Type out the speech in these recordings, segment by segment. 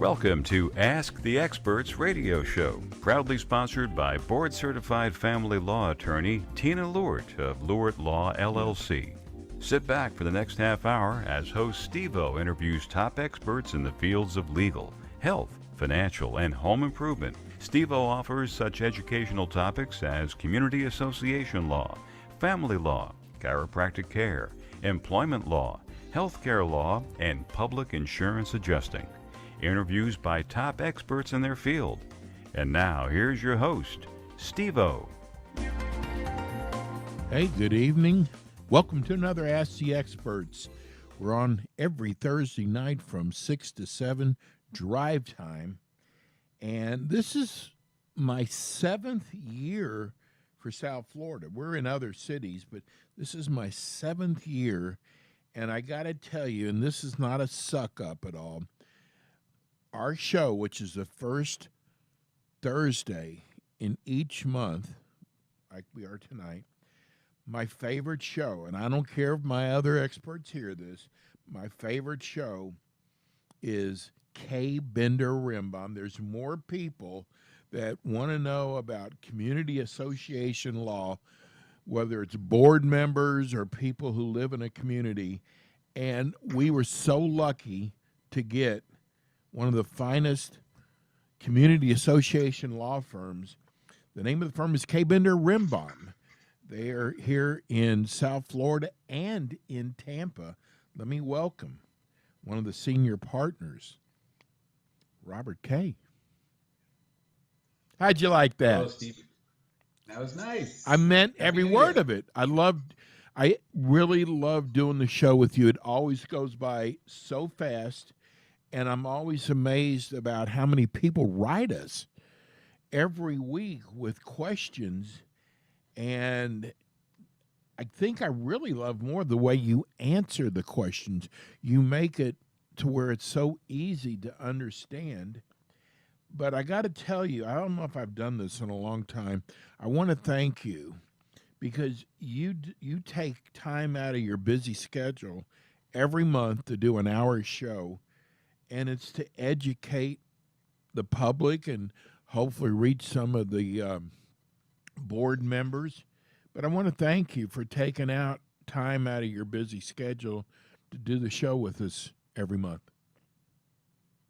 Welcome to Ask the Experts radio show, proudly sponsored by board-certified family law attorney Tina Lewert of Lewert Law, LLC. Sit back for the next half hour as host Steve-O interviews top experts in the fields of legal, health, financial, and home improvement. Steve-O offers such educational topics as community association law, family law, chiropractic care, employment law, healthcare law, and public insurance adjusting. Interviews by top experts in their field. And now, here's your host, Steve-O. Hey, good evening. Welcome to another Ask the Experts. We're on every Thursday night from 6 to 7, drive time. And this is my 7th year for South Florida. We're in other cities, but this is my 7th year. And I got to tell you, and this is not a suck up at all, our show, which is the first Thursday in each month, like we are tonight, my favorite show, and I don't care if my other experts hear this, my favorite show is Kaye Rembaum. There's more people that want to know about community association law, whether it's board members or people who live in a community, and we were so lucky to get one of the finest community association law firms. The name of the firm is Kaye Rembaum. They are here in South Florida and in Tampa. Let me welcome one of the senior partners, Robert Kaye. How'd you like that? Hello, Steve. That was nice. I meant every word of it. I really love doing the show with you. It always goes by so fast. And I'm always amazed about how many people write us every week with questions. And I think I really love more the way you answer the questions. You make it to where it's so easy to understand. But I got to tell you, I don't know if I've done this in a long time. I want to thank you because you take time out of your busy schedule every month to do an hour show. And it's to educate the public and hopefully reach some of the board members. But I want to thank you for taking out time out of your busy schedule to do the show with us every month.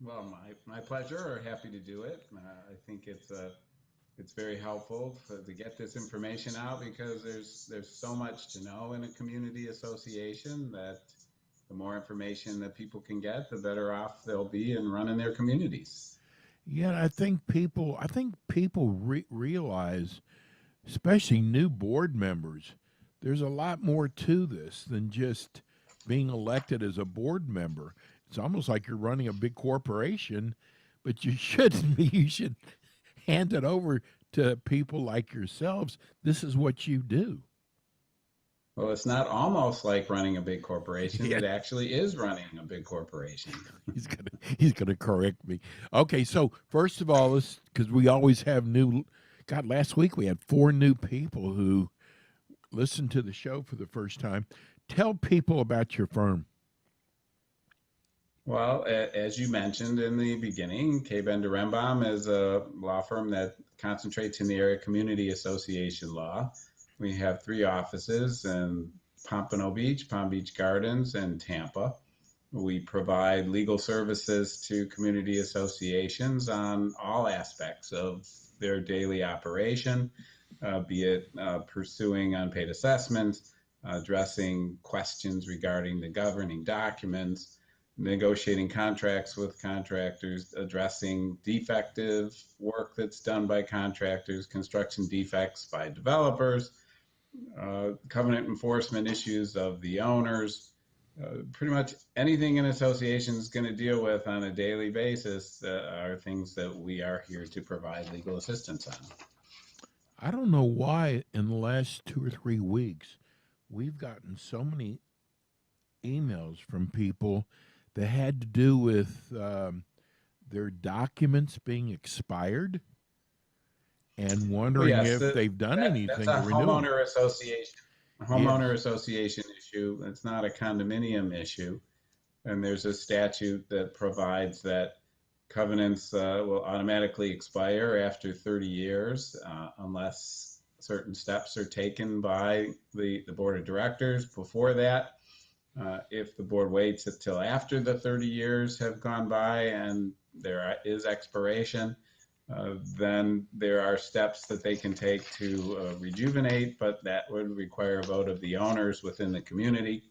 Well, my pleasure. Happy to do it. I think it's very helpful to get this information out because there's so much to know in a community association that the more information that people can get, the better off they'll be in running their communities. Yeah, I think people realize, especially new board members, there's a lot more to this than just being elected as a board member. It's almost like you're running a big corporation, but you shouldn't be. You should hand it over to people like yourselves. This is what you do. Well, it's not almost like running a big corporation. Yeah. It actually is running a big corporation. He's gonna correct me. Okay, so first of all, because we always have last week we had 4 new people who listened to the show for the first time. Tell people about your firm. Well, as you mentioned in the beginning, Kaye Rembaum is a law firm that concentrates in the area of community association law. We have 3 offices in Pompano Beach, Palm Beach Gardens, and Tampa. We provide legal services to community associations on all aspects of their daily operation, be it pursuing unpaid assessments, addressing questions regarding the governing documents, negotiating contracts with contractors, addressing defective work that's done by contractors, construction defects by developers, covenant enforcement issues of the owners. Pretty much anything an association is going to deal with on a daily basis are things that we are here to provide legal assistance on. I don't know why in the last 2 or 3 weeks we've gotten so many emails from people that had to do with their documents being expired and wondering if they've done anything to renew. Homeowner association. A homeowner association issue. It's not a condominium issue. And there's a statute that provides that Covenants will automatically expire after 30 years unless certain steps are taken by the board of directors before that. If the board waits until after the 30 years have gone by and there is expiration, then there are steps that they can take to rejuvenate, but that would require a vote of the owners within the community.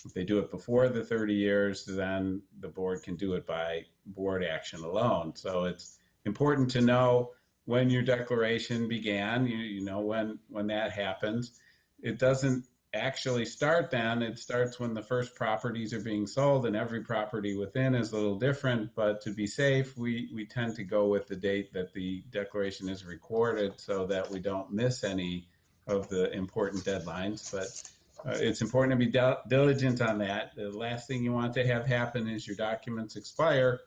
If they do it before the 30 years, then the board can do it by board action alone. So it's important to know when your declaration began, you know when that happens. It doesn't actually start then. It starts when the first properties are being sold, and every property within is a little different. But to be safe, we tend to go with the date that the declaration is recorded so that we don't miss any of the important deadlines. But it's important to be diligent on that. The last thing you want to have happen is your documents expire,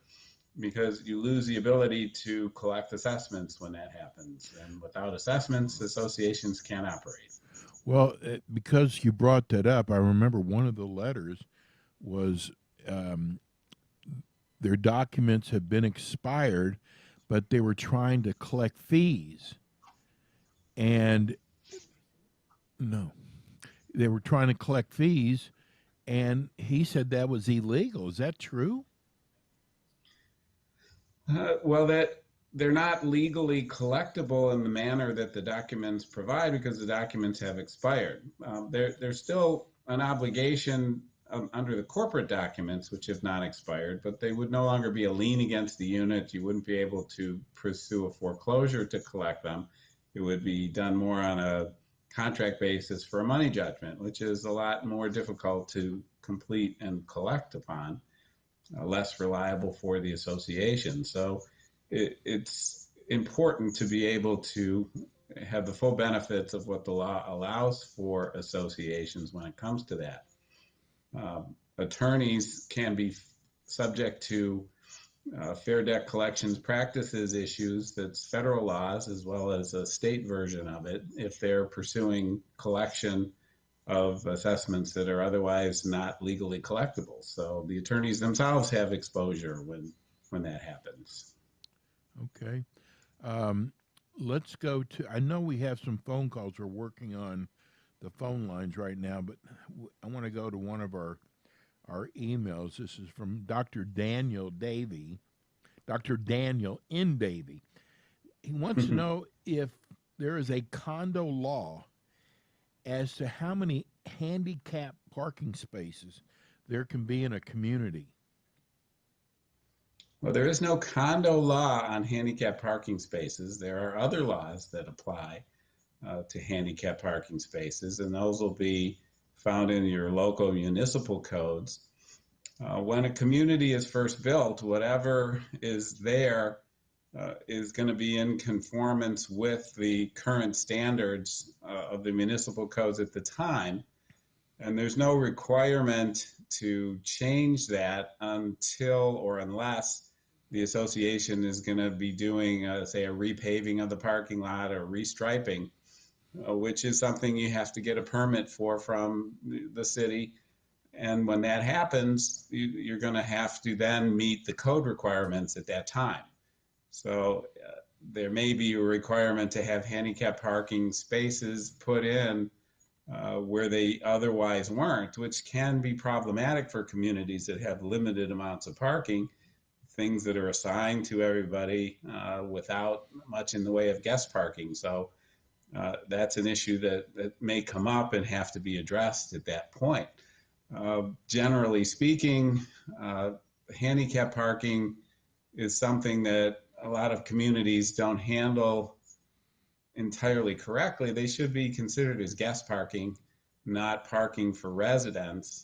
because you lose the ability to collect assessments when that happens. And without assessments, associations can't operate. Well, because you brought that up, I remember one of the letters was their documents have been expired, but they were trying to collect fees. And no, they were trying to collect fees, and he said that was illegal. Is that true? Well, that they're not legally collectible in the manner that the documents provide because the documents have expired. There's still an obligation under the corporate documents, which have not expired, but they would no longer be a lien against the unit. You wouldn't be able to pursue a foreclosure to collect them. It would be done more on a contract basis for a money judgment, which is a lot more difficult to complete and collect upon. Less reliable for the association. So it's important to be able to have the full benefits of what the law allows for associations when it comes to that. Attorneys can be subject to Fair Debt Collections Practices issues, that's federal laws as well as a state version of it, if they're pursuing collection of assessments that are otherwise not legally collectible. So the attorneys themselves have exposure when that happens. Okay. Let's go to, I know we have some phone calls. We're working on the phone lines right now, but I want to go to one of our emails. This is from Dr. Daniel Davey, Dr. Daniel N. Davey. He wants to know if there is a condo law as to how many handicap parking spaces there can be in a community. Well, there is no condo law on handicap parking spaces. There are other laws that apply to handicap parking spaces, and those will be found in your local municipal codes. When a community is first built, whatever is there is going to be in conformance with the current standards of the municipal codes at the time. And there's no requirement to change that until or unless the association is going to be doing, say, a repaving of the parking lot or restriping, which is something you have to get a permit for from the city. And when that happens, you're going to have to then meet the code requirements at that time. So there may be a requirement to have handicap parking spaces put in where they otherwise weren't, which can be problematic for communities that have limited amounts of parking, things that are assigned to everybody without much in the way of guest parking. So that's an issue that may come up and have to be addressed at that point. Generally speaking, handicap parking is something that a lot of communities don't handle entirely correctly. They should be considered as guest parking, not parking for residents.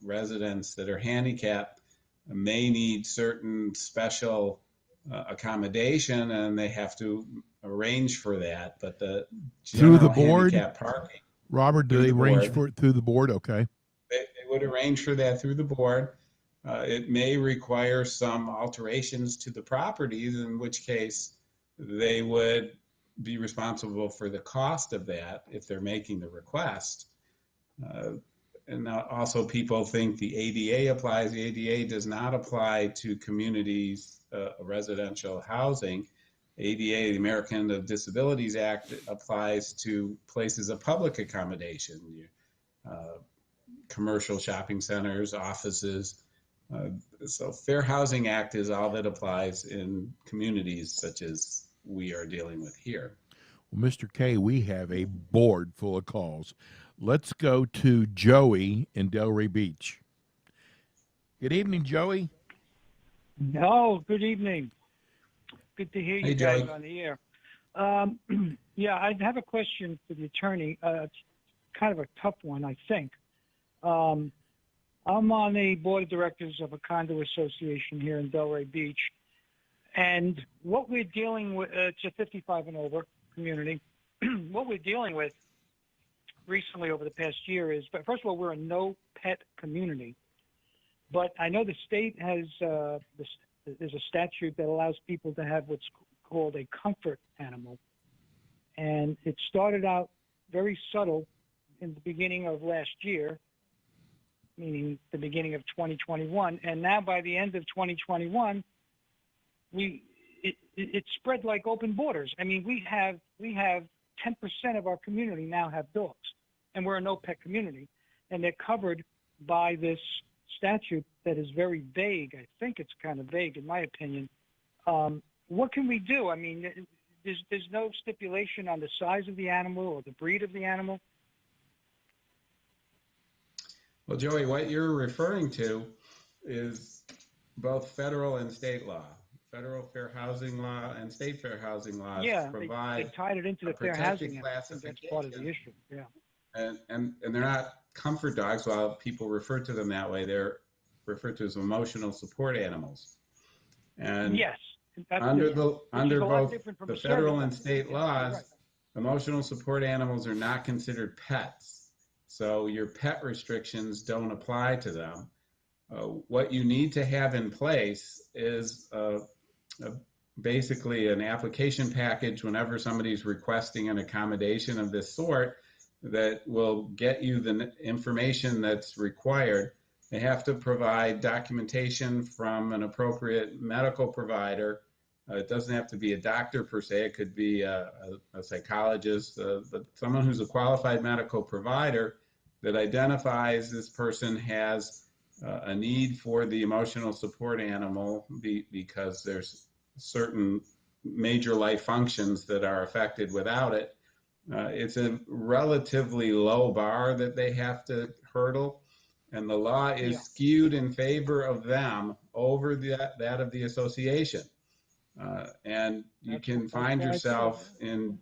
Residents that are handicapped may need certain special accommodation, and they have to arrange for that. But the Through the general board, handicap parking, Robert, do they arrange for it through the board? Okay. They would arrange for that through the board. It may require some alterations to the properties, in which case they would be responsible for the cost of that if they're making the request. and also people think the ADA applies. The ADA does not apply to communities, residential housing. ADA, the American with Disabilities Act, applies to places of public accommodation, commercial shopping centers, offices. So Fair Housing Act is all that applies in communities such as we are dealing with here. Well, Mr. Kaye, we have a board full of calls. Let's go to Joey in Delray Beach. Good evening, Joey. No, good evening. Good to hear you guys Joey. on the air. Yeah, I have a question for the attorney. It's kind of a tough one, I think. I'm on the board of directors of a condo association here in Delray Beach, and what we're dealing with, it's a 55 and over community. What we're dealing with recently over the past year is, but first of all, we're a no pet community. But I know the state has, there's a statute that allows people to have what's called a comfort animal. And it started out very subtle in the beginning of last year, meaning the beginning of 2021. And now by the end of 2021, it spread like open borders. I mean, we have 10% of our community now have dogs, and we're a no pet community, and they're covered by this statute that is very vague. I think it's kind of vague, in my opinion. What can we do? I mean, there's no stipulation on the size of the animal or the breed of the animal. Well, Joey, what you're referring to is both federal and state law. Federal fair housing law and state fair housing laws provide they tied it into the fair housing. That's part of the issue. Yeah. And they're not comfort dogs. While people refer to them that way, they're referred to as emotional support animals. And yes, under both the federal and state laws, right, emotional support animals are not considered pets. So your pet restrictions don't apply to them. What you need to have in place is basically an application package whenever somebody's requesting an accommodation of this sort that will get you the information that's required. They have to provide documentation from an appropriate medical provider. It doesn't have to be a doctor per se. It could be a psychologist, but someone who's a qualified medical provider that identifies this person has a need for the emotional support animal because there's certain major life functions that are affected without it. It's a relatively low bar that they have to hurdle, and the law is skewed in favor of them over that of the association. And you can find yourself in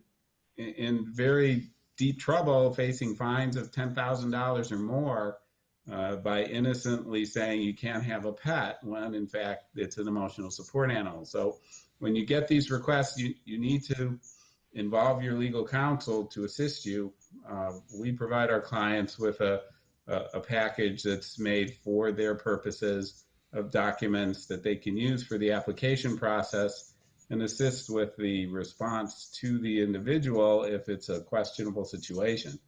very deep trouble facing fines of $10,000 or more by innocently saying you can't have a pet when in fact it's an emotional support animal. So when you get these requests, you need to involve your legal counsel to assist you. We provide our clients with a package that's made for their purposes of documents that they can use for the application process and assist with the response to the individual if it's a questionable situation.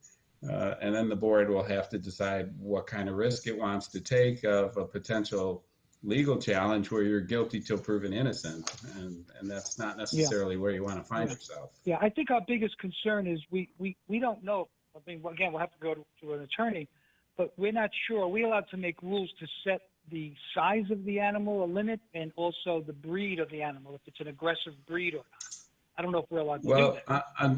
And then the board will have to decide what kind of risk it wants to take of a potential legal challenge where you're guilty till proven innocent. And that's not necessarily where you want to find yourself. Yeah, I think our biggest concern is we don't know. I mean, again, we'll have to go to an attorney, but we're not sure. Are we allowed to make rules to set the size of the animal, a limit, and also the breed of the animal, if it's an aggressive breed or not? I don't know if we're allowed to do that.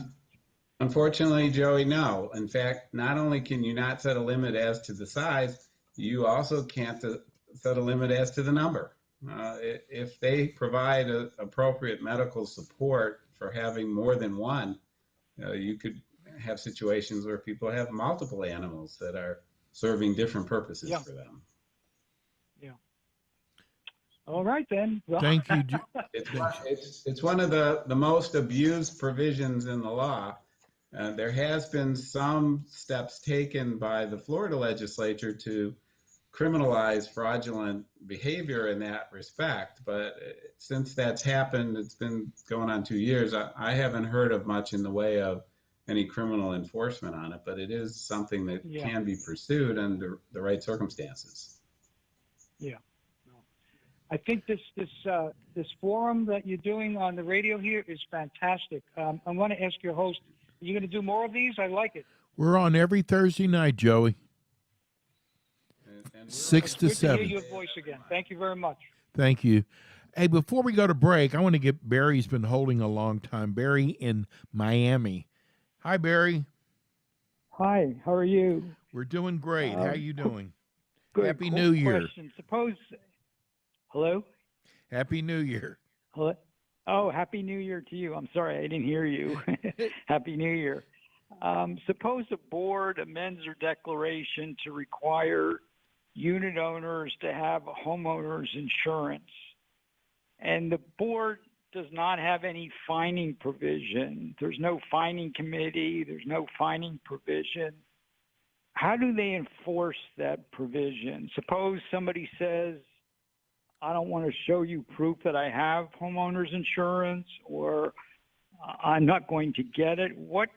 Unfortunately, Joey, no. In fact, not only can you not set a limit as to the size, you also can't set a limit as to the number. If they provide appropriate medical support for having more than one, you could have situations where people have multiple animals that are serving different purposes for them. Yeah. All right, then. Well, thank you. It's one of the most abused provisions in the law. There has been some steps taken by the Florida legislature to criminalize fraudulent behavior in that respect. But since that's happened, it's been going on 2 years, I haven't heard of much in the way of any criminal enforcement on it, but it is something that Yeah. can be pursued under the right circumstances. Yeah. I think this forum that you're doing on the radio here is fantastic. I want to ask your host, are you going to do more of these? I like it. We're on every Thursday night, Joey. And 6 to Good to 7. hear your voice again. Thank you very much. Thank you. Hey, before we go to break, I want to get Barry's been holding a long time. Barry in Miami. Hi, Barry. Hi, how are you? We're doing great. How you doing? Good. Happy Quick New Year. Question. Suppose. Hello? Happy New Year. Hello? Oh, Happy New Year to you. I'm sorry, I didn't hear you. Happy New Year. Suppose a board amends their declaration to require unit owners to have homeowners insurance, and the board does not have any fining provision. There's no fining committee. There's no fining provision. How do they enforce that provision? Suppose somebody says, I don't want to show you proof that I have homeowners insurance, or I'm not going to get it. What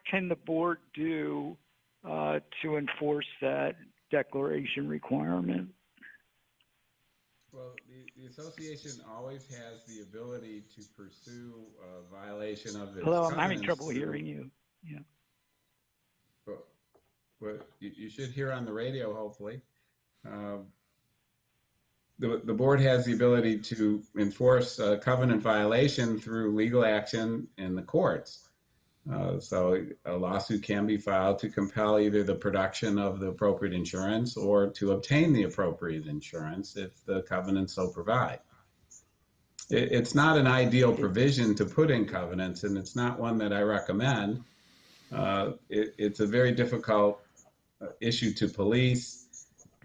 can the board do to enforce that declaration requirement? Well, the association always has the ability to pursue a violation of its Hello, I'm having covenants trouble through- hearing you. Yeah. Well, you should hear on the radio, hopefully. The board has the ability to enforce a covenant violation through legal action in the courts. So a lawsuit can be filed to compel either the production of the appropriate insurance or to obtain the appropriate insurance if the covenant so provide. It's not an ideal provision to put in covenants, and it's not one that I recommend. It's a very difficult issue to police,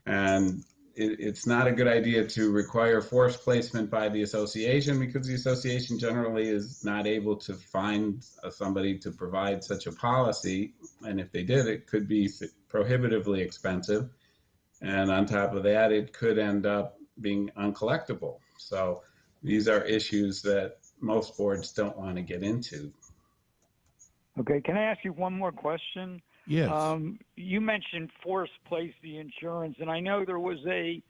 and it's not a good idea to require forced placement by the association, because the association generally is not able to find somebody to provide such a policy. And if they did, it could be prohibitively expensive. And on top of that, it could end up being uncollectible. So these are issues that most boards don't want to get into. Okay, can I ask you one more question? Yes. You mentioned force place the insurance, and I know there was a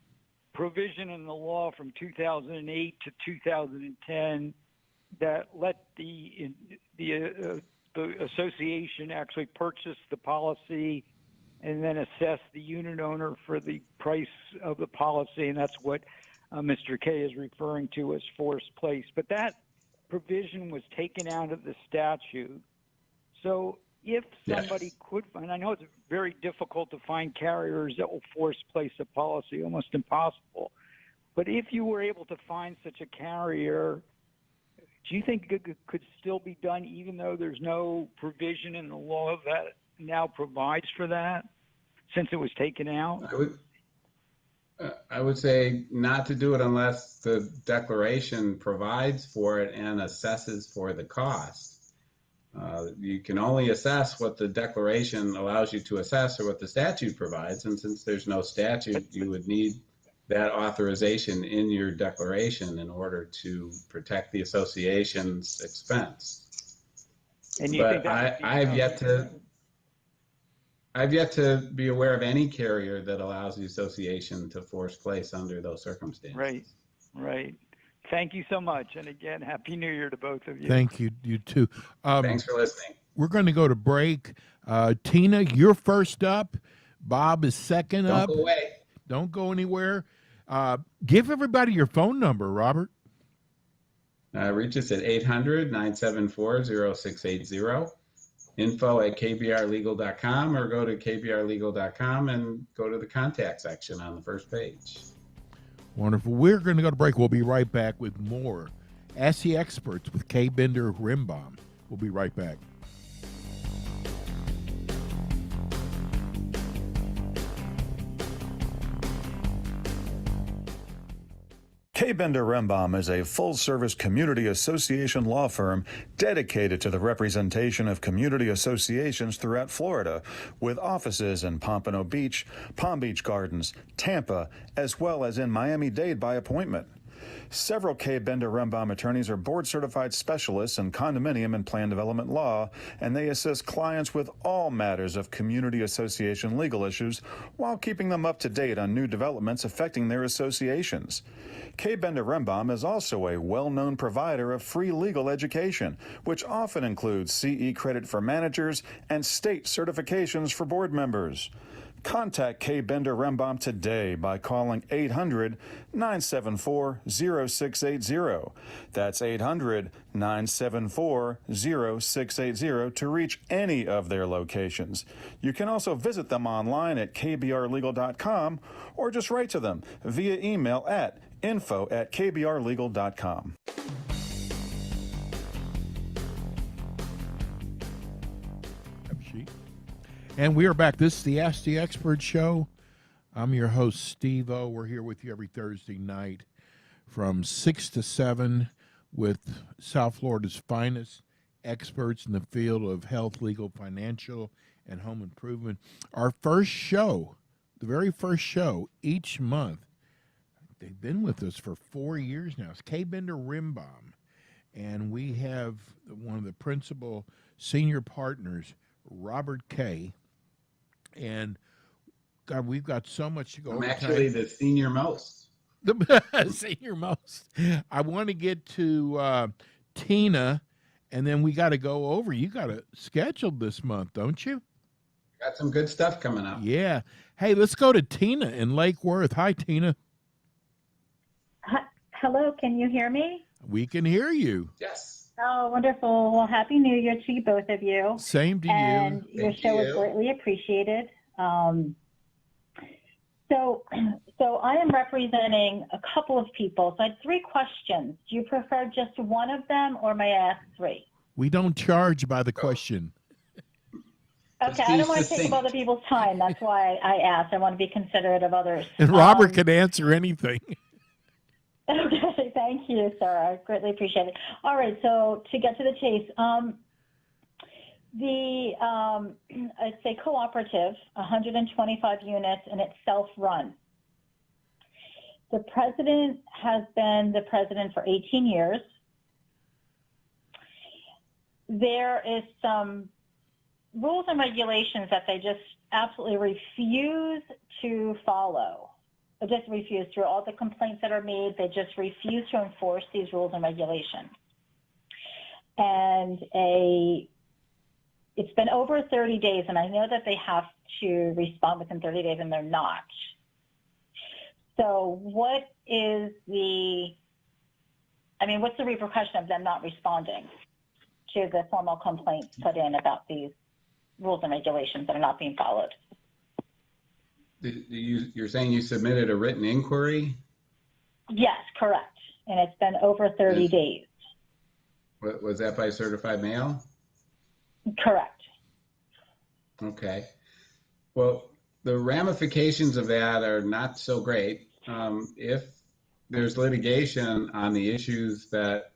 provision in the law from 2008 to 2010 that let the association actually purchase the policy and then assess the unit owner for the price of the policy, and that's what Mr. Kaye is referring to as force place. But that provision was taken out of the statute. So if somebody could find, I know it's very difficult to find carriers that will force place a policy, almost impossible. But if you were able to find such a carrier, do you think it could still be done even though there's no provision in the law that now provides for that, since it was taken out? I would say not to do it unless the declaration provides for it and assesses for the cost. You can only assess what the declaration allows you to assess or what the statute provides. And since there's no statute, you would need that authorization in your declaration in order to protect the association's expense. And you think that I've yet to be aware of any carrier that allows the association to force place under those circumstances. Right. Thank you so much. And again, Happy New Year to both of you. Thank you. You too. Thanks for listening. We're going to go to break. Tina, you're first up. Bob is second up. Don't go away. Don't go anywhere. Give everybody your phone number, Robert. Reach us at 800-974-0680, info@kbrlegal.com, or go to kbrlegal.com and go to the contact section on the first page. Wonderful. We're going to go to break. We'll be right back with more Ask the Experts with Kaye Bender Rembaum. We'll be right back. Kaye Bender Rembaum is a full-service community association law firm dedicated to the representation of community associations throughout Florida, with offices in Pompano Beach, Palm Beach Gardens, Tampa, as well as in Miami-Dade by appointment. Several Kaye Bender Rembaum attorneys are board-certified specialists in condominium and plan development law, and they assist clients with all matters of community association legal issues while keeping them up to date on new developments affecting their associations. Kaye Bender Rembaum is also a well-known provider of free legal education, which often includes CE credit for managers and state certifications for board members. Contact Kaye Bender Rembaum today by calling 800-974-0680. That's 800-974-0680 to reach any of their locations. You can also visit them online at kbrlegal.com or just write to them via email at info@kbrlegal.com. And we are back. This is the Ask the Expert Show. I'm your host, Steve O. We're here with you every Thursday night from 6 to 7 with South Florida's finest experts in the field of health, legal, financial, and home improvement. Our first show, the very first show each month, they've been with us for 4 years now. It's Kaye Bender Rembaum. And we have one of the principal senior partners, Robert Kaye. And God, we've got so much to go over. I'm actually the senior most. The senior most. I want to get to Tina, and then we got to go over. You got it scheduled this month, don't you? Got some good stuff coming up. Yeah. Hey, let's go to Tina in Lake Worth. Hi, Tina. Hello, can you hear me? We can hear you. Yes. Oh, wonderful. Well, Happy New Year to you, both of you. Same to and you. your show is greatly appreciated. So I am representing a couple of people. So I had 3 questions. Do you prefer just one of them, or may I ask 3? We don't charge by the question. Okay, I don't want to take up other people's time. That's why I asked. I want to be considerate of others. And Robert can answer anything. Okay, thank you, sir. I greatly appreciate it. All right, so to get to the chase, it's a cooperative, 125 units, and it's self-run. The president has been the president for 18 years. There is some rules and regulations that they just absolutely refuse to follow. They just refuse. Through all the complaints that are made, they just refuse to enforce these rules and regulations. And it's been over 30 days, and I know that they have to respond within 30 days, and they're not. So what's the repercussion of them not responding to the formal complaints put in about these rules and regulations that are not being followed? You're saying you submitted a written inquiry? Yes, correct. And it's been over 30 days. Was that by certified mail? Correct. Okay. Well, the ramifications of that are not so great. If there's litigation on the issues that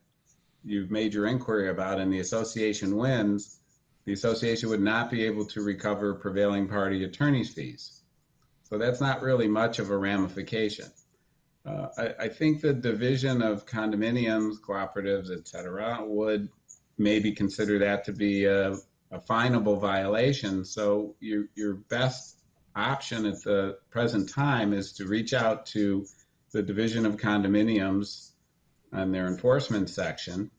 you've made your inquiry about and the association wins, the association would not be able to recover prevailing party attorney's fees. So that's not really much of a ramification. I think the division of condominiums, cooperatives, et cetera, would maybe consider that to be a finable violation. So your best option at the present time is to reach out to the division of condominiums and their enforcement section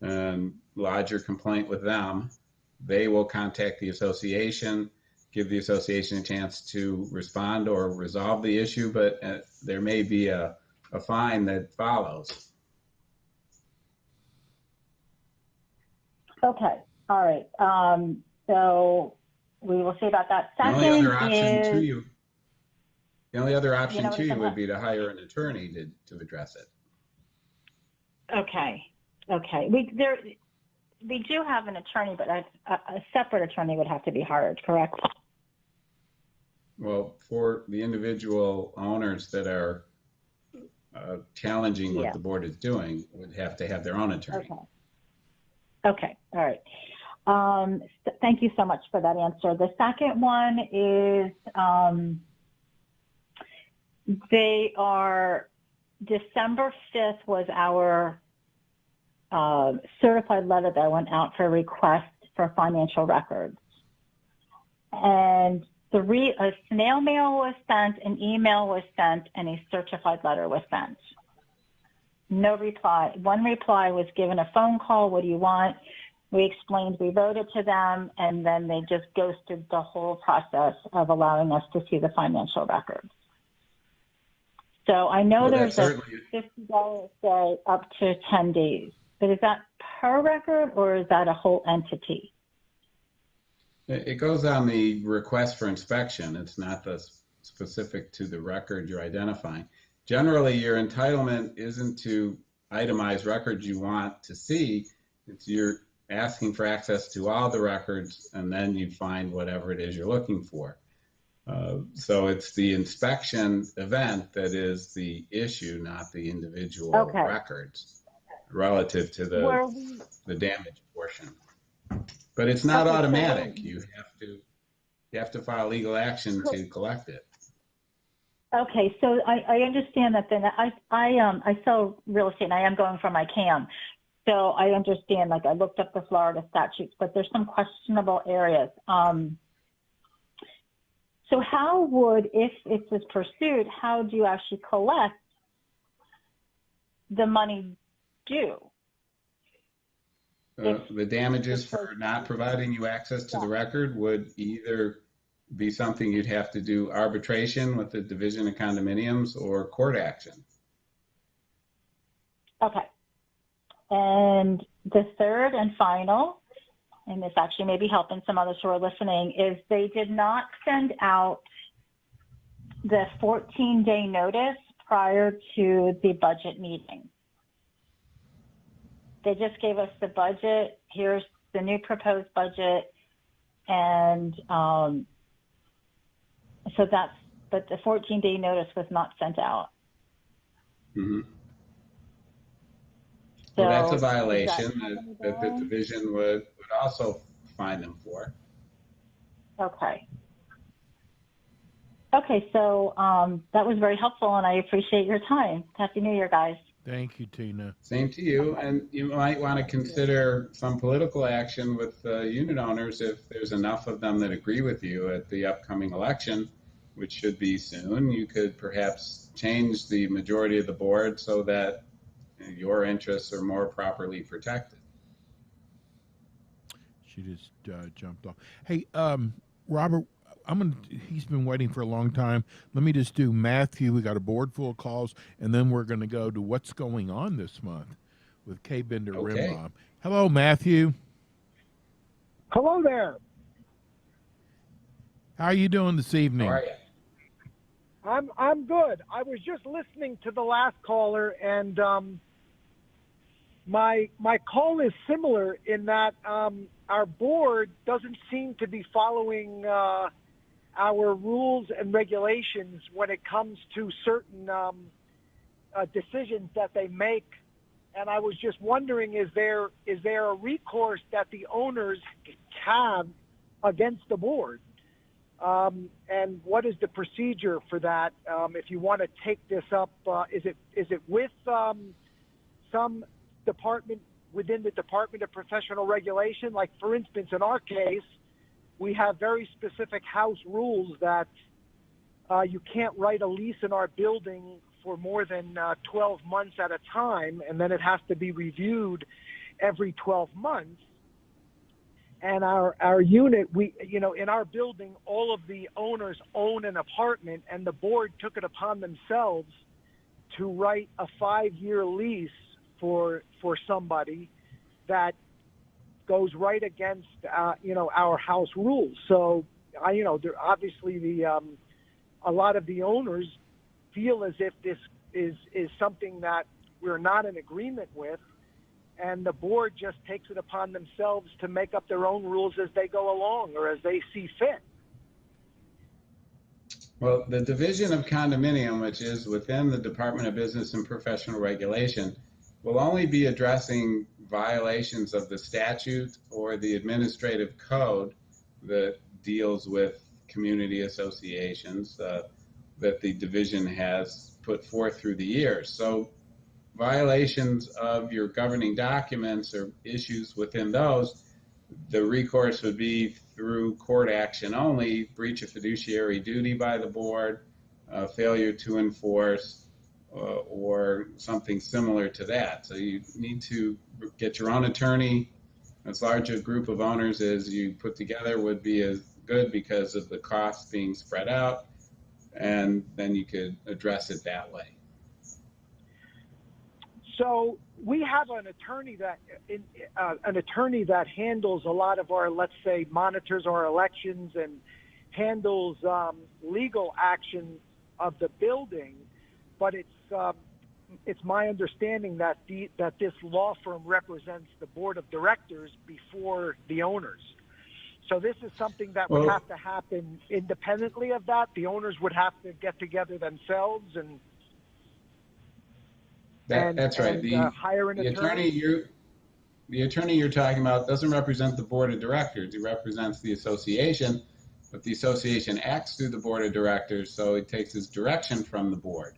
and lodge your complaint with them. They will contact the association, give the association a chance to respond or resolve the issue, but there may be a fine that follows. Okay, all right. So we will see about that. The only other option to you would be to hire an attorney to address it. Okay. We do have an attorney, but a separate attorney would have to be hired, correct? Well, for the individual owners that are challenging what the board is doing, would have to have their own attorney. Okay. All right. Thank you so much for that answer. The second one is they are December 5th was our certified letter that went out for request for financial records. And a snail mail was sent, an email was sent, and a certified letter was sent. No reply. One reply was given a phone call. What do you want? We explained, we wrote it to them, and then they just ghosted the whole process of allowing us to see the financial records. So I know Well, there's that's a $50 stay up to 10 days, but is that per record or is that a whole entity? It goes on the request for inspection. It's not the specific to the record you're identifying. Generally, your entitlement isn't to itemize records you want to see. It's you're asking for access to all the records, and then you find whatever it is you're looking for. So it's the inspection event that is the issue, not the individual records relative to the damage portion. But it's not automatic. You have to file legal action to collect it. Okay, so I understand that. Then I sell real estate, and I am going for my CAM. So I understand. Like I looked up the Florida statutes, but there's some questionable areas. So how would, if it was pursued, how do you actually collect the money due? The damages for not providing you access to the record would either be something you'd have to do arbitration with the Division of Condominiums or court action. Okay. And the third and final, and this actually may be helping some others who are listening, is they did not send out the 14-day notice prior to the budget meeting. They just gave us the budget. Here's the new proposed budget. And but the 14-day notice was not sent out. Mm-hmm. So well, that's a violation that the division would also fine them for. Okay. Okay, so that was very helpful, and I appreciate your time. Happy New Year, guys. Thank you, Tina. Same to you, and you might want to consider some political action with unit owners if there's enough of them that agree with you at the upcoming election, which should be soon. You could perhaps change the majority of the board so that your interests are more properly protected. She just jumped off. Hey, Robert, he's been waiting for a long time. Let me just do Matthew. We got a board full of calls, and then we're going to go to what's going on this month with Kaye Bender Rembaum. Hello, Matthew. Hello there. How are you doing this evening? How are you? I'm good. I was just listening to the last caller, and my call is similar in that our board doesn't seem to be following our rules and regulations when it comes to certain decisions that they make. And I was just wondering, is there a recourse that the owners have against the board? And what is the procedure for that? If you want to take this up, is it with some department within the Department of Professional Regulation? Like, for instance, in our case, we have very specific house rules that you can't write a lease in our building for more than 12 months at a time, and then it has to be reviewed every 12 months. And our unit, in our building, all of the owners own an apartment, and the board took it upon themselves to write a 5-year lease for somebody that goes right against our house rules. So obviously a lot of the owners feel as if this is something that we're not in agreement with, and the board just takes it upon themselves to make up their own rules as they go along or as they see fit. Well, the Division of Condominium, which is within the Department of Business and Professional Regulation, will only be addressing violations of the statute or the administrative code that deals with community associations that the division has put forth through the years. So violations of your governing documents or issues within those, the recourse would be through court action only, breach of fiduciary duty by the board, failure to enforce, or something similar to that. So you need to get your own attorney. As large a group of owners as you put together would be as good because of the costs being spread out, and then you could address it that way. So we have an attorney that handles a lot of our, let's say, monitors our elections and handles legal action of the building. But it's my understanding that this law firm represents the board of directors before the owners. So this is something that would have to happen independently of that. The owners would have to get together themselves and that's right. Hire an attorney. The attorney you're talking about doesn't represent the board of directors. He represents the association, but the association acts through the board of directors, so he takes his direction from the board.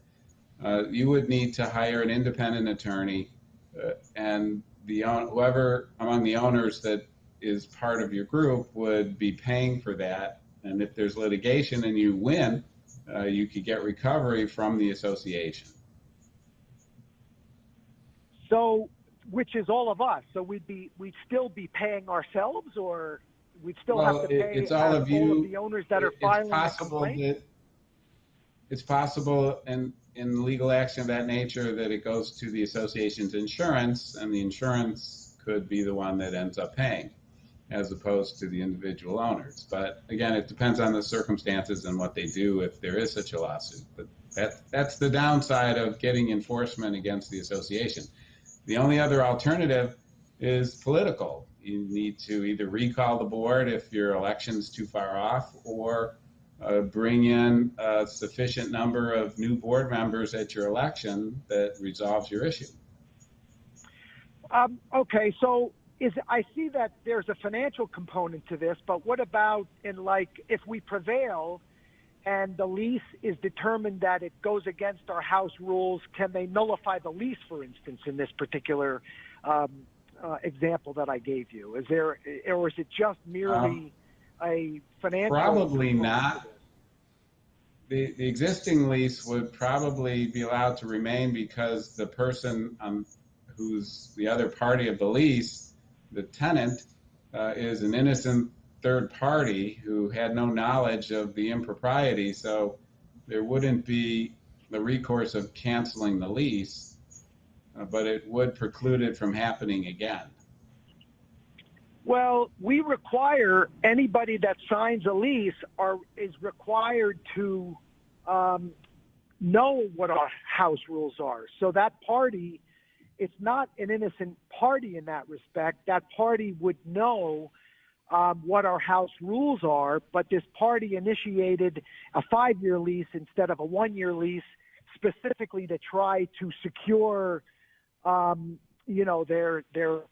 You would need to hire an independent attorney, and whoever among the owners that is part of your group would be paying for that. And if there's litigation and you win, you could get recovery from the association. So, which is all of us. So we'd still be paying ourselves, or we'd still have to pay it's all of you. All of the owners that are filing a complaint? It's possible in legal action of that nature that it goes to the association's insurance, and the insurance could be the one that ends up paying, as opposed to the individual owners. But again, it depends on the circumstances and what they do if there is such a lawsuit. But that's the downside of getting enforcement against the association. The only other alternative is political. You need to either recall the board if your election's too far off, or bring in a sufficient number of new board members at your election that resolves your issue. Okay, so I see that there's a financial component to this, but what about if we prevail and the lease is determined that it goes against our house rules, can they nullify the lease, for instance, in this particular example that I gave you? Is there, or is it just merely a financial? Probably not. The existing lease would probably be allowed to remain because the person who's the other party of the lease, the tenant, is an innocent third party who had no knowledge of the impropriety, so there wouldn't be the recourse of canceling the lease, but it would preclude it from happening again. Well, we require anybody that signs a lease is required to know what our house rules are. So that party, it's not an innocent party in that respect. That party would know what our house rules are, but this party initiated a 5-year lease instead of a 1-year lease, specifically to try to secure, their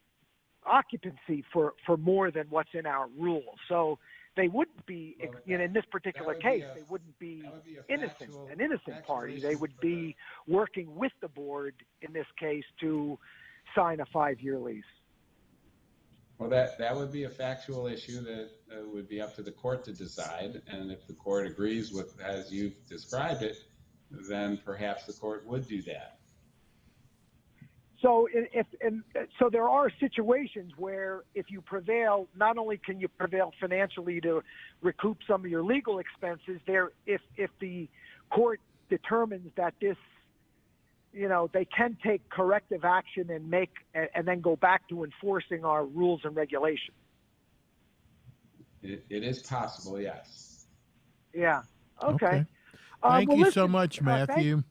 occupancy for more than what's in our rules. So they wouldn't be, in this particular case, they wouldn't be an innocent party. They would be working with the board in this case to sign a 5-year lease. Well, that would be a factual issue that would be up to the court to decide, and if the court agrees with as you've described it, then perhaps the court would do that. So, so there are situations where if you prevail, not only can you prevail financially to recoup some of your legal expenses, if the court determines that this, they can take corrective action and then go back to enforcing our rules and regulations. It is possible, yes. Yeah. Okay. Thank you so much, Matthew.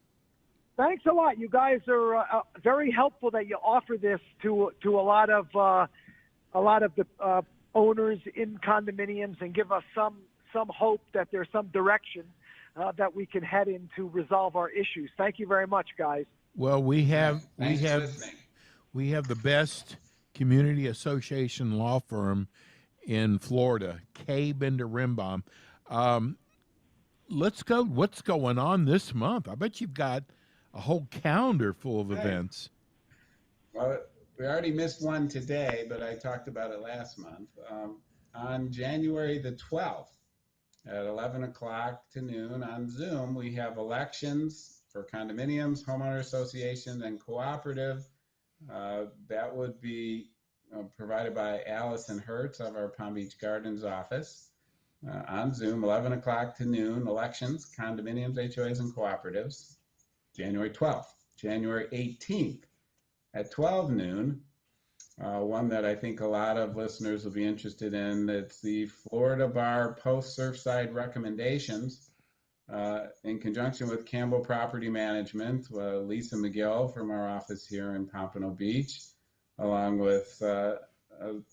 Thanks a lot. You guys are very helpful that you offer this to a lot of the owners in condominiums and give us some hope that there's some direction that we can head in to resolve our issues. Thank you very much, guys. Well, we have the best community association law firm in Florida, Kaye Rembaum. let's go. What's going on this month? I bet you've got a whole calendar full of Right. events. Well, we already missed one today, but I talked about it last month. On January the 12th at 11 o'clock to noon on Zoom, we have elections for condominiums, homeowner association, and cooperative. That would be provided by Allison Hertz of our Palm Beach Gardens office. On Zoom, 11 o'clock to noon, elections, condominiums, HOAs, and cooperatives, January 12th. January 18th at 12 noon, one that I think a lot of listeners will be interested in. It's the Florida Bar Post-Surfside Recommendations in conjunction with Campbell Property Management, Lisa McGill from our office here in Pompano Beach, along with Evan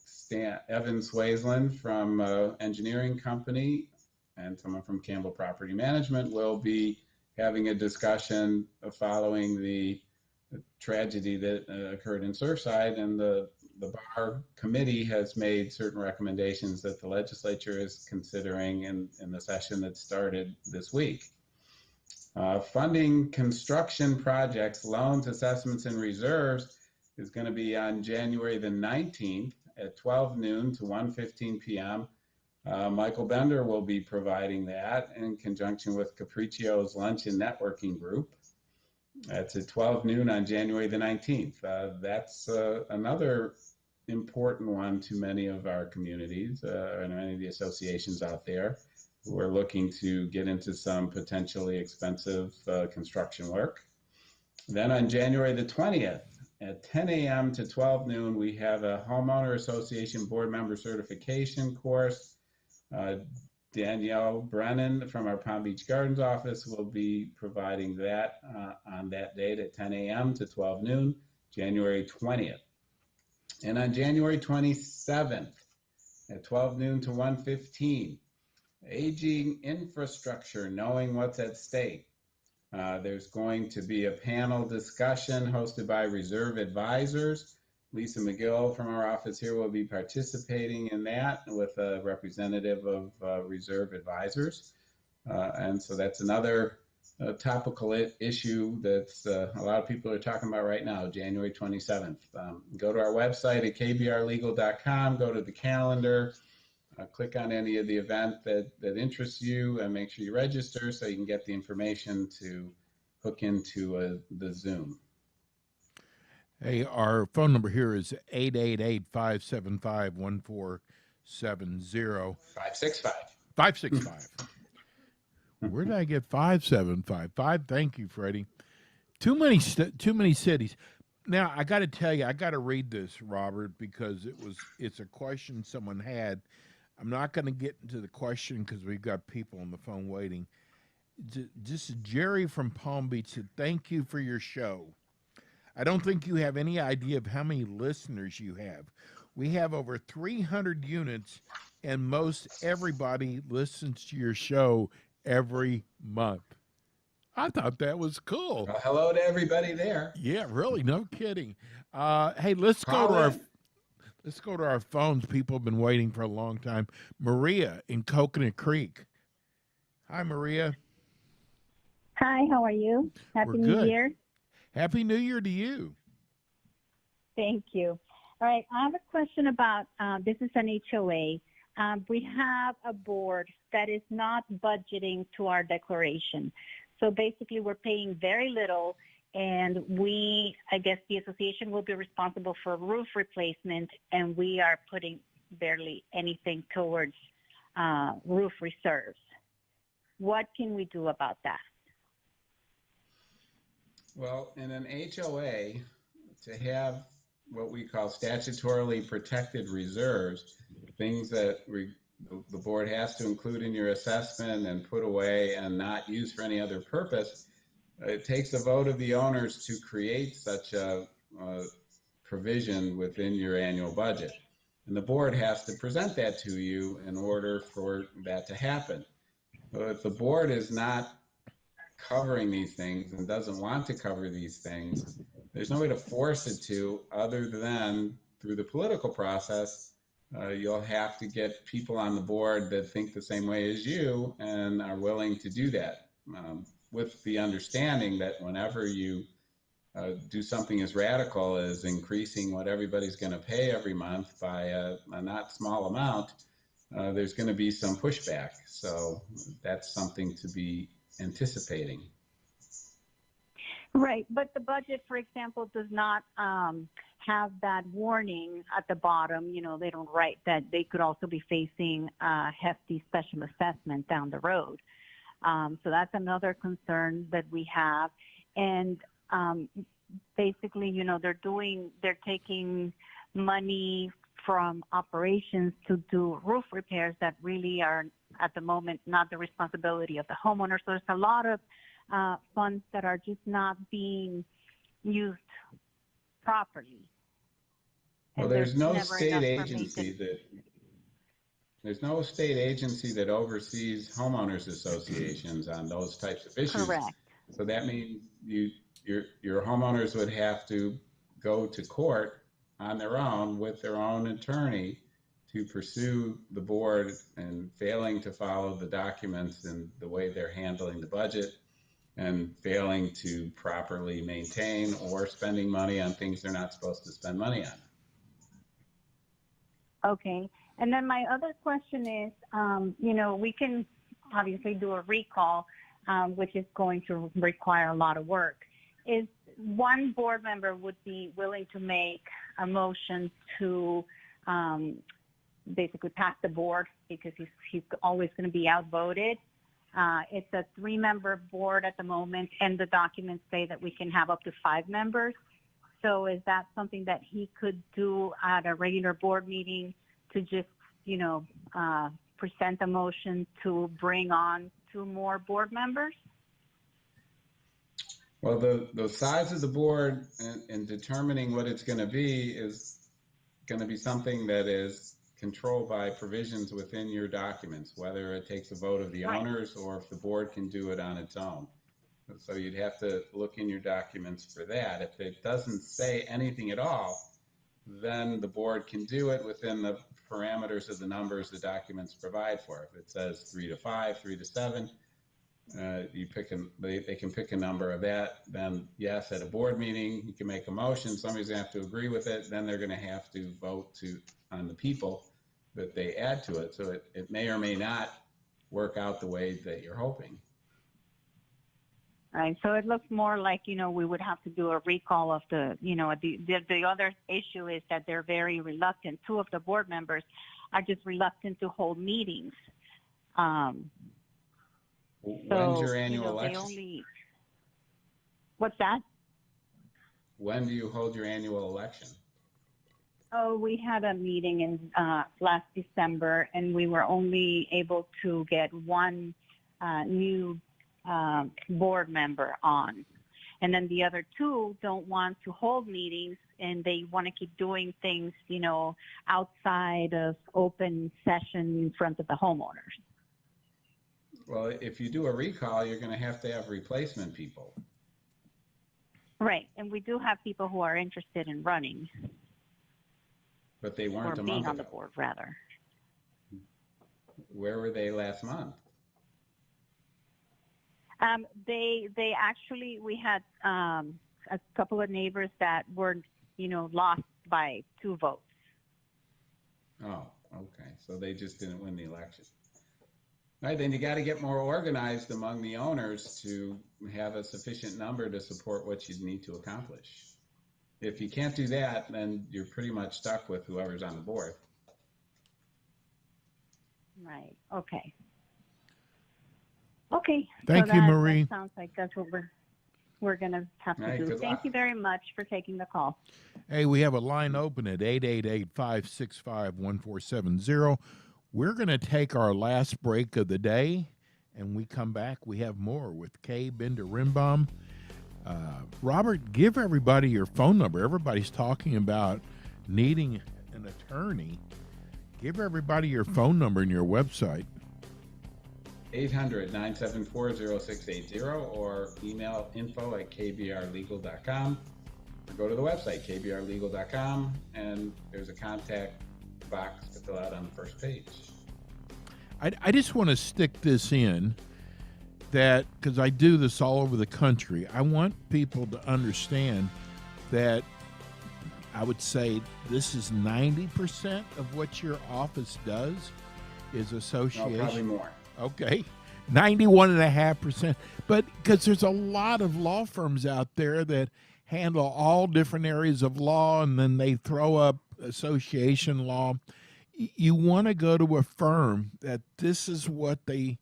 Swaisland from Engineering Company and someone from Campbell Property Management will be having a discussion following the tragedy that occurred in Surfside, and the bar committee has made certain recommendations that the legislature is considering in the session that started this week. Funding construction projects, loans, assessments, and reserves is going to be on January the 19th at 12 noon to 1:15 p.m. Michael Bender will be providing that in conjunction with Capriccio's Lunch and Networking Group. That's at 12 noon on January the 19th. That's another important one to many of our communities and many of the associations out there who are looking to get into some potentially expensive construction work. Then on January the 20th at 10 a.m. to 12 noon, we have a homeowner association board member certification course. Danielle Brennan from our Palm Beach Gardens office will be providing that on that date at 10 a.m. to 12 noon, January 20th. And on January 27th at 12 noon to 1:15, aging infrastructure, knowing what's at stake. There's going to be a panel discussion hosted by Reserve Advisors. Lisa McGill from our office here will be participating in that with a representative of Reserve Advisors. And so that's another topical issue that a lot of people are talking about right now, January 27th. Go to our website at kbrlegal.com, go to the calendar, click on any of the event that interests you, and make sure you register so you can get the information to hook into the Zoom. Hey, our phone number here is 888-575-1470. 565. 565. Where did I get 575? Thank you, Freddie. Too many cities. Now, I got to tell you, I got to read this, Robert, because it's a question someone had. I'm not going to get into the question because we've got people on the phone waiting. Just Jerry from Palm Beach said, thank you for your show. I don't think you have any idea of how many listeners you have. We have over 300 units, and most everybody listens to your show every month. I thought that was cool. Well, hello to everybody there. Yeah, really, no kidding. Hey, let's go to our phones. People have been waiting for a long time. Maria in Coconut Creek. Hi, Maria. Hi, how are you? Happy New Year. Happy New Year to you. Thank you. All right, I have a question about this is an HOA. We have a board that is not budgeting to our declaration. So basically we're paying very little, and I guess the association will be responsible for roof replacement, and we are putting barely anything towards roof reserves. What can we do about that? Well, in an HOA, to have what we call statutorily protected reserves, things that the board has to include in your assessment and put away and not use for any other purpose, it takes a vote of the owners to create such a provision within your annual budget. And the board has to present that to you in order for that to happen. But if the board is not covering these things and doesn't want to cover these things, there's no way to force it to other than through the political process you'll have to get people on the board that think the same way as you and are willing to do that, with the understanding that whenever you do something as radical as increasing what everybody's going to pay every month by a not small amount, there's going to be some pushback. So that's something to be anticipating. Right, but the budget, for example, does not have that warning at the bottom. You know, they don't write that they could also be facing a hefty special assessment down the road. So that's another concern that we have. And basically, you know, they're taking money from operations to do roof repairs that really are at the moment not the responsibility of the homeowner. So there's a lot of funds that are just not being used properly. Well, there's no state agency that oversees homeowners associations on those types of issues. Correct. So that means your homeowners would have to go to court on their own with their own attorney to pursue the board and failing to follow the documents and the way they're handling the budget, and failing to properly maintain or spending money on things they're not supposed to spend money on. Okay. And then my other question is, you know, we can obviously do a recall, which is going to require a lot of work. Is one board member would be willing to make a motion to basically pass the board because he's always going to be outvoted. It's a 3-member board at the moment, and the documents say that we can have up to 5 members. So is that something that he could do at a regular board meeting to just, you know, present a motion to bring on 2 more board members? Well, the size of the board and determining what it's going to be is going to be something that is controlled by provisions within your documents, whether it takes a vote of the owners or if the board can do it on its own. So you'd have to look in your documents for that. If it doesn't say anything at all, then the board can do it within the parameters of the numbers the documents provide for. If it says 3 to 5, 3 to 7, they can pick a number of that. Then yes, at a board meeting, you can make a motion. Somebody's going to have to agree with it. Then they're going to have to vote on the people that they add to it. So it may or may not work out the way that you're hoping. Right. So it looks more like, you know, we would have to do a recall of the, you know, the other issue is that they're very reluctant. 2 of the board members are just reluctant to hold meetings. When's your annual election? What's that? When do you hold your annual election? Oh, we had a meeting in last December, and we were only able to get 1 new board member on. And then the other 2 don't want to hold meetings, and they want to keep doing things, you know, outside of open session in front of the homeowners. Well, if you do a recall, you're going to have replacement people. Right. And we do have people who are interested in running. But they weren't or a being month on the ago. board, rather. Where were they last month? They actually, we had a couple of neighbors that were, you know, lost by 2 votes. Oh, okay. So they just didn't win the election. All right, then you got to get more organized among the owners to have a sufficient number to support what you need to accomplish. If you can't do that, then you're pretty much stuck with whoever's on the board. Right. Okay. Okay. Thank you, Marie. That sounds like that's what we're going to have to do. Thank you very much for taking the call. Hey, we have a line open at 888-565-1470. We're going to take our last break of the day, and we come back. We have more with Kaye Bender-Rembaum. Robert, give everybody your phone number. Everybody's talking about needing an attorney. Give everybody your phone number and your website. 800-974-0680 or email info@kbrlegal.com. Or go to the website, kbrlegal.com, and there's a contact box to fill out on the first page. I just want to stick this in that because I do this all over the country. I want people to understand that I would say this is 90% of what your office does is association. No, probably more. Okay. 91.5%. But because there's a lot of law firms out there that handle all different areas of law and then they throw up association law. You want to go to a firm that this is what they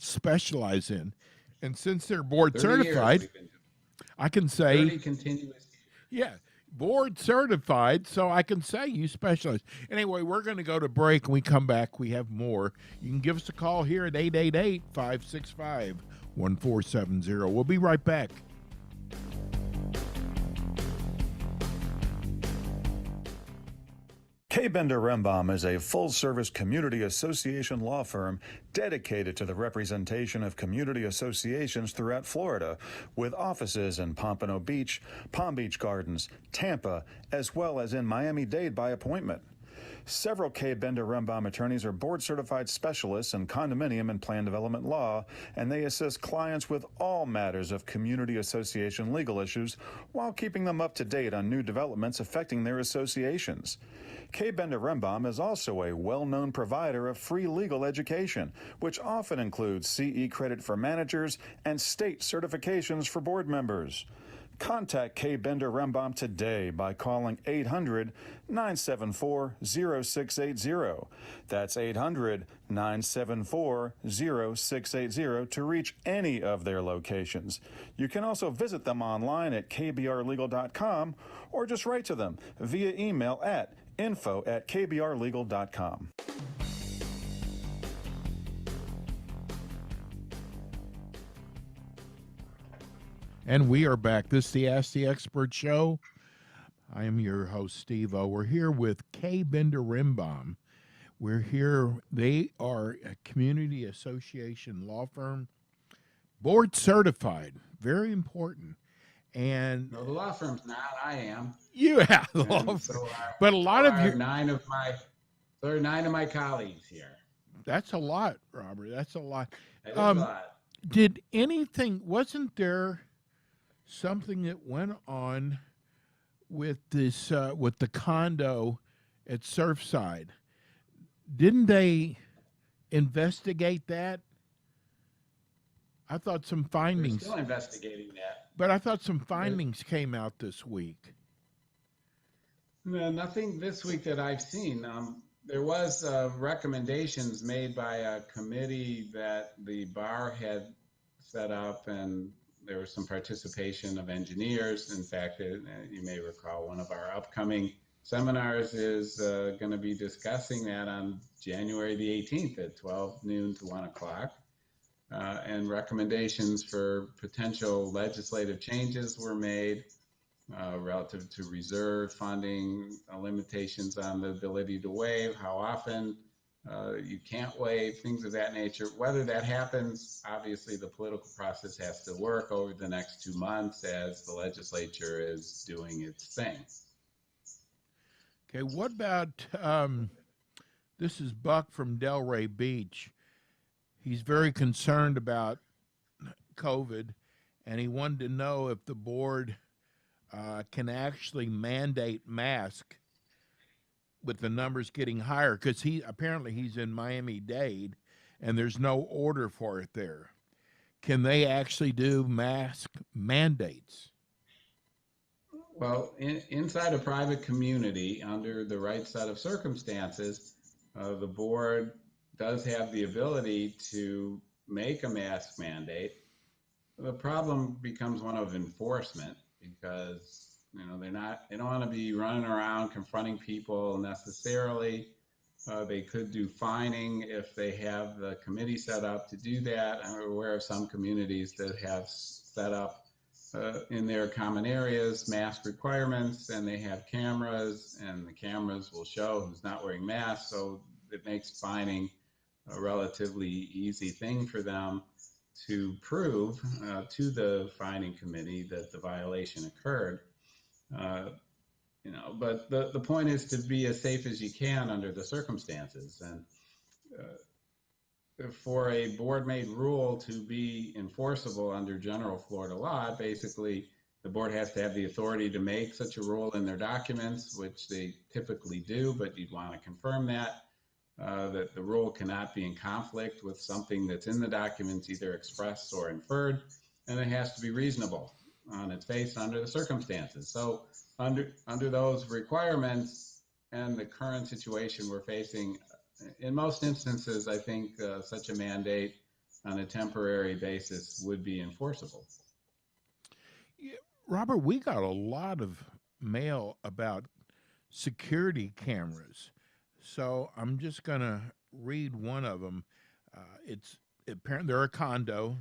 specialize in. And since they're board certified, I can say 30 continuous. yeah, board certified, so I can say you specialize. Anyway, we're going to go to break. When we come back, we have more. You can give us a call here at 888-565-1470. We'll be right back. Kaye Rembaum is a full-service community association law firm dedicated to the representation of community associations throughout Florida, with offices in Pompano Beach, Palm Beach Gardens, Tampa, as well as in Miami-Dade by appointment. Several Kaye Rembaum attorneys are board-certified specialists in condominium and plan development law, and they assist clients with all matters of community association legal issues while keeping them up to date on new developments affecting their associations. Kaye Rembaum is also a well-known provider of free legal education, which often includes CE credit for managers and state certifications for board members. Contact Kaye Rembaum today by calling 800-974-0680. That's 800-974-0680 to reach any of their locations. You can also visit them online at kbrlegal.com or just write to them via email at info@kbrlegal.com. And we are back. This is the Ask the Expert show. I am your host, Steve-O. We're here with Kaye Rembaum. We're here. They are a community association law firm, board certified. Very important. And No, the law firm's not. I am. Yeah, but a lot of you. There are 9 of my colleagues here. That's a lot, Robert. That's a lot. That is a lot. Did anything? Wasn't there something that went on with this with the condo at Surfside? Didn't they investigate that? I thought some findings. We're still investigating that. But I thought some findings came out this week. No, nothing this week that I've seen. There was recommendations made by a committee that the bar had set up, and there was some participation of engineers. In fact, you may recall one of our upcoming seminars is going to be discussing that on January the 18th at 12 noon to 1 o'clock. And recommendations for potential legislative changes were made relative to reserve funding, limitations on the ability to waive, how often you can't waive, things of that nature. Whether that happens, obviously the political process has to work over the next 2 months as the legislature is doing its thing. Okay, what about, this is Buck from Delray Beach. He's very concerned about COVID, and he wanted to know if the board can actually mandate mask with the numbers getting higher, because he's in Miami-Dade, and there's no order for it there. Can they actually do mask mandates? Well, inside a private community, under the right set of circumstances, the board does have the ability to make a mask mandate. The problem becomes one of enforcement, because they don't want to be running around confronting people necessarily. They could do fining if they have the committee set up to do that. I'm aware of some communities that have set up in their common areas mask requirements, and they have cameras, and the cameras will show who's not wearing masks, so it makes fining a relatively easy thing for them to prove to the fining committee that the violation occurred. but the point is to be as safe as you can under the circumstances. And for a board-made rule to be enforceable under general Florida law, basically the board has to have the authority to make such a rule in their documents, which they typically do, but you'd want to confirm that the rule cannot be in conflict with something that's in the documents, either expressed or inferred, and it has to be reasonable on its face under the circumstances. So under those requirements and the current situation we're facing, in most instances, I think such a mandate on a temporary basis would be enforceable. Yeah, Robert, we got a lot of mail about security cameras. So I'm just going to read one of them. It's apparently they're a condo.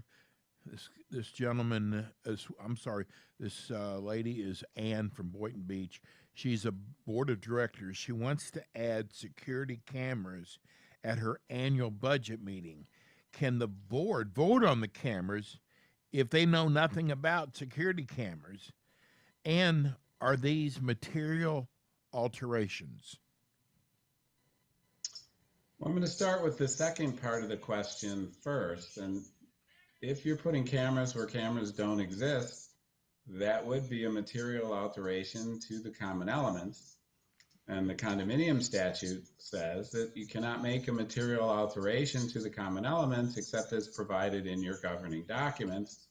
This gentleman is, I'm sorry, this lady is Ann from Boynton Beach. She's a board of directors. She wants to add security cameras at her annual budget meeting. Can the board vote on the cameras if they know nothing about security cameras? And are these material alterations? Well, I'm going to start with the second part of the question first. And if you're putting cameras where cameras don't exist, that would be a material alteration to the common elements. And the condominium statute says that you cannot make a material alteration to the common elements except as provided in your governing documents.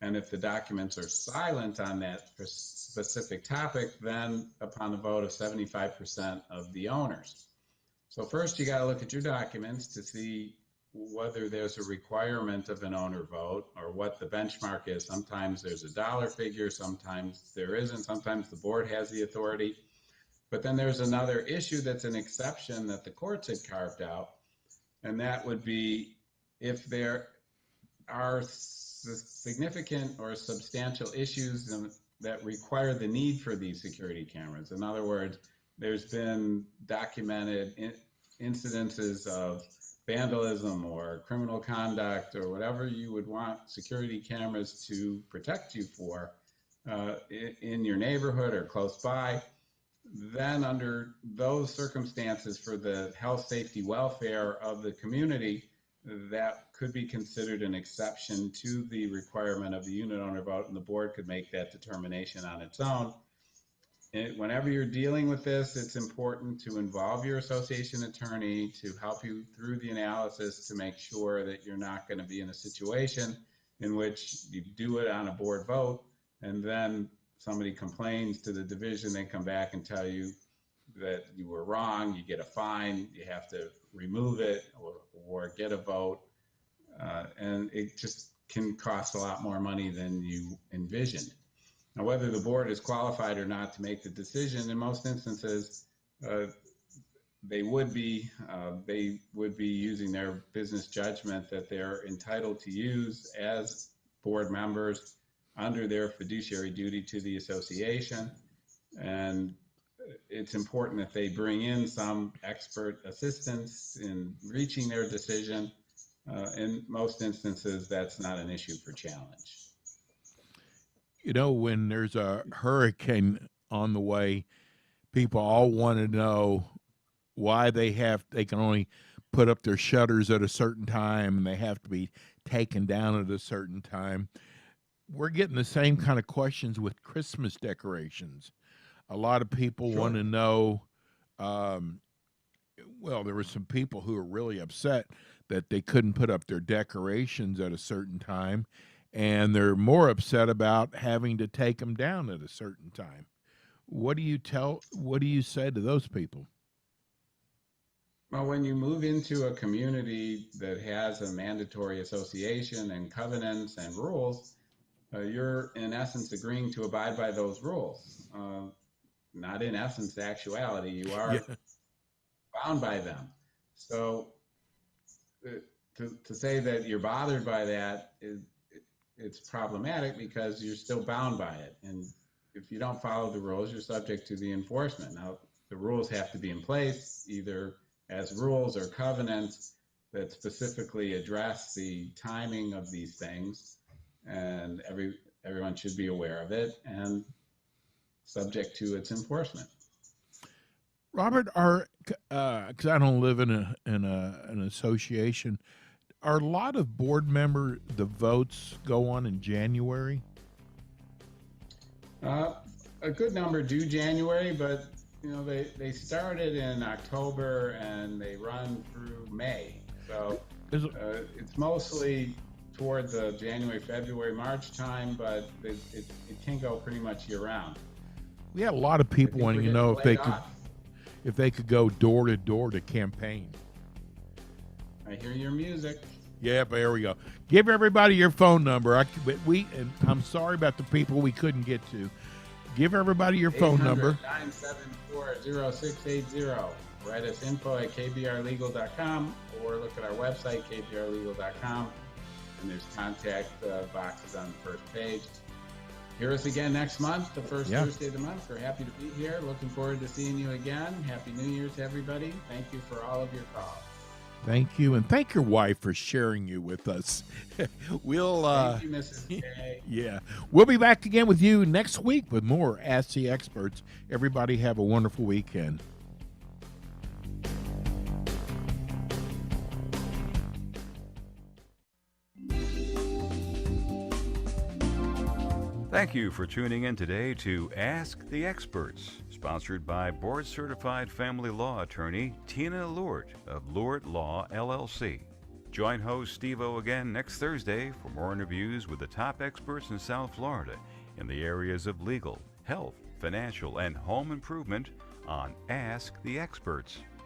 And if the documents are silent on that specific topic, then upon the vote of 75% of the owners. So first you got to look at your documents to see whether there's a requirement of an owner vote or what the benchmark is. Sometimes there's a dollar figure, sometimes there isn't, sometimes the board has the authority. But then there's another issue that's an exception that the courts had carved out, and that would be if there are significant or substantial issues that require the need for these security cameras. In other words, there's been documented incidences of vandalism or criminal conduct or whatever you would want security cameras to protect you for in your neighborhood or close by. Then under those circumstances, for the health, safety, welfare of the community, that could be considered an exception to the requirement of the unit owner vote, and the board could make that determination on its own. Whenever you're dealing with this, it's important to involve your association attorney to help you through the analysis to make sure that you're not going to be in a situation in which you do it on a board vote and then somebody complains to the division, they come back and tell you that you were wrong, you get a fine, you have to remove it or get a vote, and it just can cost a lot more money than you envisioned. Now, whether the board is qualified or not to make the decision, in most instances, they would be using their business judgment that they're entitled to use as board members under their fiduciary duty to the association. And it's important that they bring in some expert assistance in reaching their decision. In most instances, that's not an issue for challenge. You know, when there's a hurricane on the way, people all want to know why they can only put up their shutters at a certain time and they have to be taken down at a certain time. We're getting the same kind of questions with Christmas decorations. A lot of people want to know, well, there were some people who were really upset that they couldn't put up their decorations at a certain time, and they're more upset about having to take them down at a certain time. What do you say to those people? Well, when you move into a community that has a mandatory association and covenants and rules, you're in essence agreeing to abide by those rules. Not in essence, actuality, you are bound by them. So to say that you're bothered by that it's problematic because you're still bound by it. And if you don't follow the rules, you're subject to the enforcement. Now, the rules have to be in place, either as rules or covenants that specifically address the timing of these things, and everyone should be aware of it. And subject to its enforcement. Robert, because I don't live in an association, are a lot of board the votes go on in January? A good number do January, but they started in October and they run through May. So it's mostly toward the January, February, March time, but it can go pretty much year round. We had a lot of people wanting to know if they could go door to door to campaign. I hear your music. Yeah, but there we go. Give everybody your phone number. I'm sorry about the people we couldn't get to. Give everybody your phone number. 974-0680. Write us info@kbrlegal.com or look at our website, kbrlegal.com, and there's contact boxes on the first page. Hear us again next month, the first Thursday of the month. We're happy to be here. Looking forward to seeing you again. Happy New Year to everybody. Thank you for all of your calls. Thank you, and thank your wife for sharing you with us. Thank you, Mrs. Kaye. Yeah. We'll be back again with you next week with more Ask the Experts. Everybody have a wonderful weekend. Thank you for tuning in today to Ask the Experts, sponsored by board-certified family law attorney Tina Lort of Lort Law, LLC. Join host Steve-O again next Thursday for more interviews with the top experts in South Florida in the areas of legal, health, financial, and home improvement on Ask the Experts.